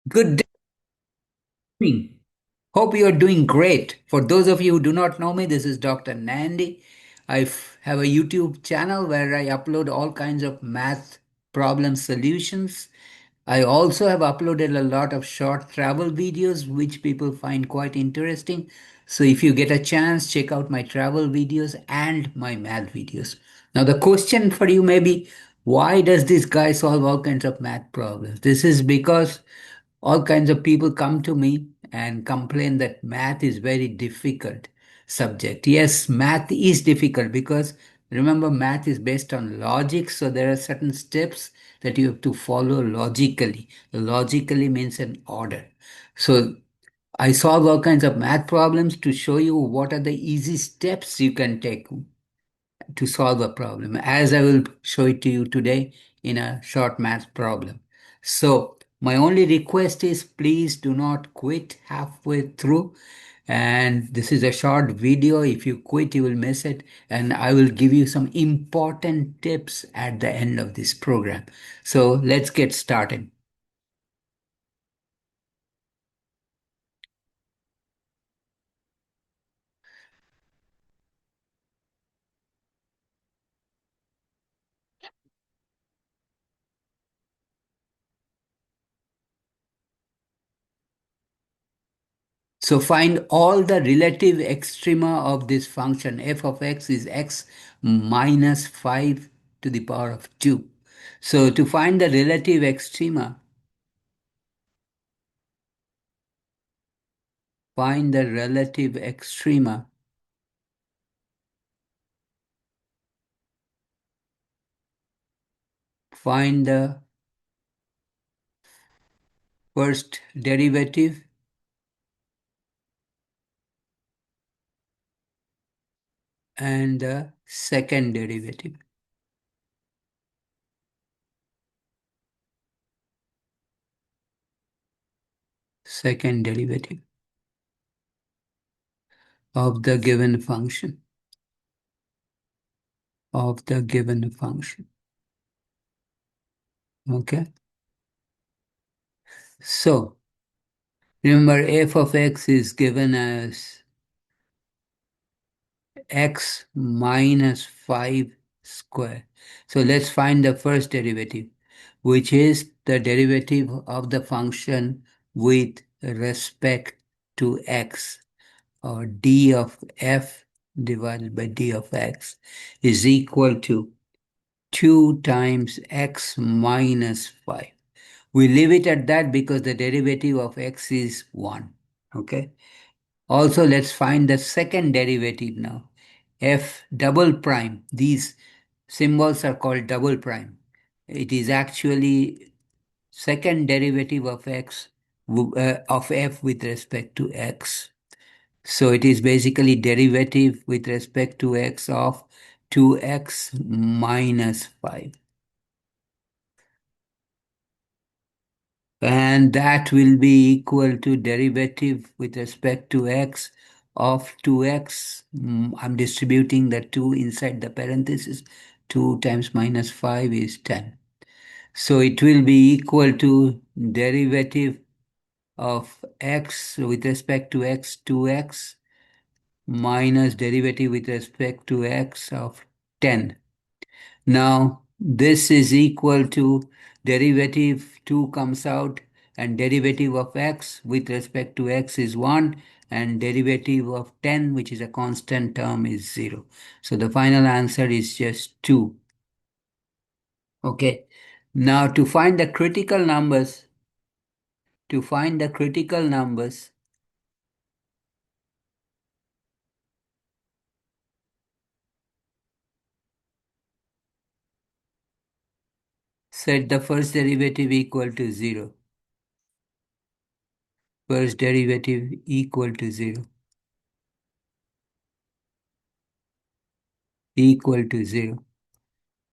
Good evening. Hope you are doing great. For those of you who do not know me, this is Dr. Nandi. Have a YouTube channel where I upload all kinds of math problem solutions. I also have uploaded a lot of short travel videos, which people find quite interesting. So if you get a chance, check out my travel videos and my math videos. Now, the question for you may be, why does this guy solve all kinds of math problems? This is because all kinds of people come to me and complain that math is very difficult subject. Yes, math is difficult because remember, math is based on logic, so there are certain steps that you have to follow logically. Logically means an order. So I solve all kinds of math problems to show you what are the easy steps you can take to solve a problem, as I will show it to you today in a short math problem. So, my only request is please do not quit halfway through. And this is a short video. If you quit, you will miss it. And I will give you some important tips at the end of this program. So, let's get started. So find all the relative extrema of this function. F of x is x minus 5 to the power of 2. So to find the relative extrema, find the relative extrema, find the first derivative and the second derivative. Second derivative of the given function. Of the given function. Okay. So remember, f of x is given as x minus 5 square. So let's find the first derivative, which is the derivative of the function with respect to x, or d of f divided by d of x is equal to 2 times x minus 5. We leave it at that because the derivative of x is 1. Okay. Also, let's find the second derivative now. F double prime. These symbols are called double prime. It is actually second derivative of x of f with respect to x. So it is basically derivative with respect to x of 2x minus 5. And that will be equal to derivative with respect to x of 2x. I'm distributing the 2 inside the parenthesis. 2 times minus 5 is 10. So it will be equal to derivative of x with respect to x, 2x, minus derivative with respect to x of 10. Now, this is equal to derivative 2 comes out, and derivative of x with respect to x is 1, and derivative of 10, which is a constant term, is 0. So the final answer is just 2. Okay. Now to find the critical numbers, set the first derivative equal to 0. First derivative equal to 0. Equal to 0.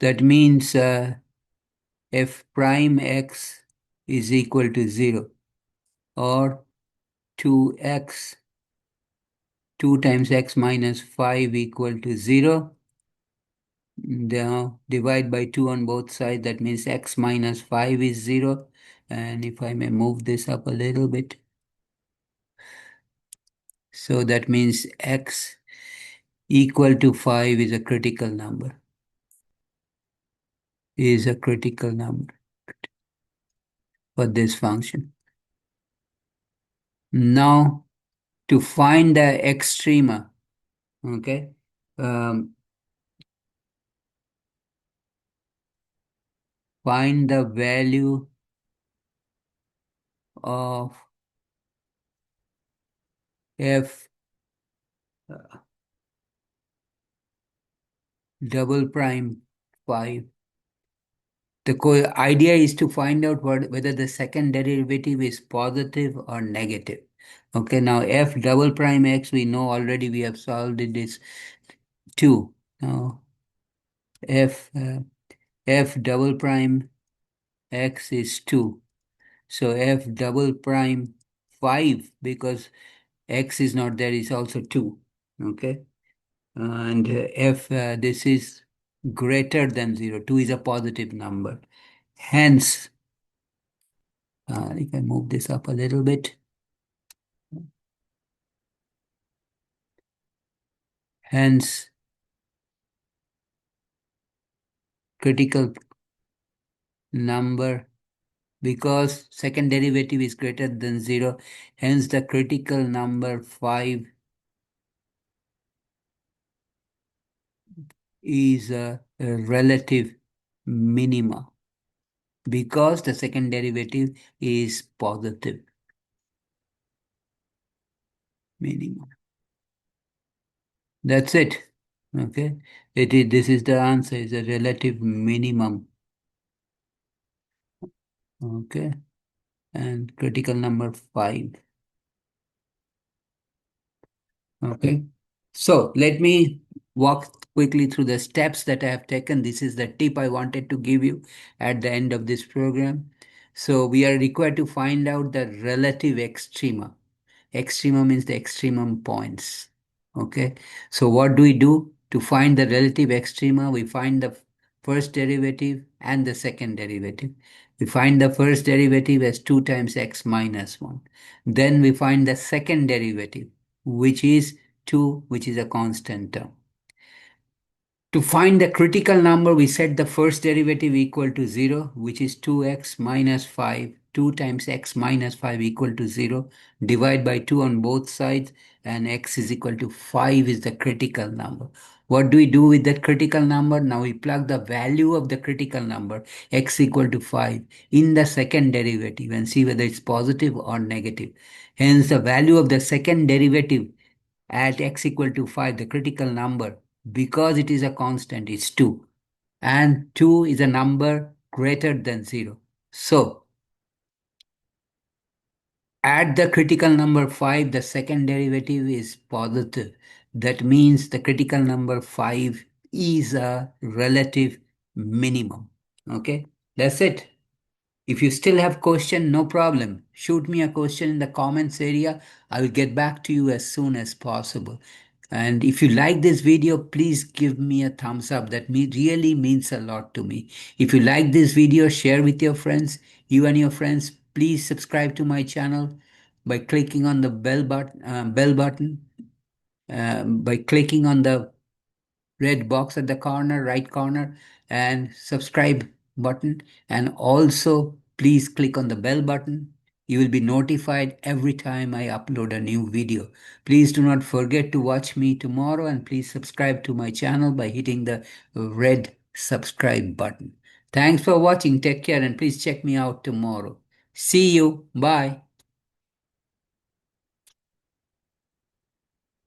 That means f prime x is equal to 0, or 2x, 2 times x minus 5 equal to 0. Now divide by 2 on both sides, that means x minus 5 is 0. And if I may move this up a little bit, so that means x equal to 5 is a critical number, is a critical number for this function. Now, to find the extrema, okay, um, find the value of f double prime 5. The idea is to find out whether the second derivative is positive or negative. Okay, now f double prime x, we know already, we have solved it, is 2. Now f f double prime x is 2. So f double prime 5, because x is not there, is also 2. Okay, and if this is greater than 0, 2 is a positive number. Hence, if I move this up a little bit, hence critical number, because second derivative is greater than 0, hence the critical number 5 is a relative minima, because the second derivative is positive minimum. That's it. Okay. This is the answer, is a relative minimum. Okay. And critical number 5. Okay. So let me walk quickly through the steps that I have taken. This is the tip I wanted to give you at the end of this program. So we are required to find out the relative extrema. Extrema means the extremum points. Okay. So what do we do? To find the relative extrema, we find the first derivative and the second derivative. We find the first derivative as 2 times x minus 1. Then we find the second derivative, which is 2, which is a constant term. To find the critical number, we set the first derivative equal to 0, which is 2x minus 5. 2 times x minus 5 equal to 0. Divide by 2 on both sides, and x is equal to 5 is the critical number. What do we do with that critical number? Now we plug the value of the critical number, x equal to 5, in the second derivative and see whether it's positive or negative. Hence, the value of the second derivative at x equal to 5, the critical number, because it is a constant, is 2. And 2 is a number greater than 0. So, at the critical number 5, the second derivative is positive. That means the critical number 5 is a relative minimum. Okay, that's it. If you still have question, no problem. Shoot me a question in the comments area. I will get back to you as soon as possible. And if you like this video, please give me a thumbs up. That really means a lot to me. If you like this video, share with your friends. You and your friends, please subscribe to my channel by clicking on the bell button, by clicking on the red box at the corner, right corner, and subscribe button. And also, please click on the bell button. You will be notified every time I upload a new video. Please do not forget to watch me tomorrow, and please subscribe to my channel by hitting the red subscribe button. Thanks for watching. Take care, and please check me out tomorrow. See you. Bye.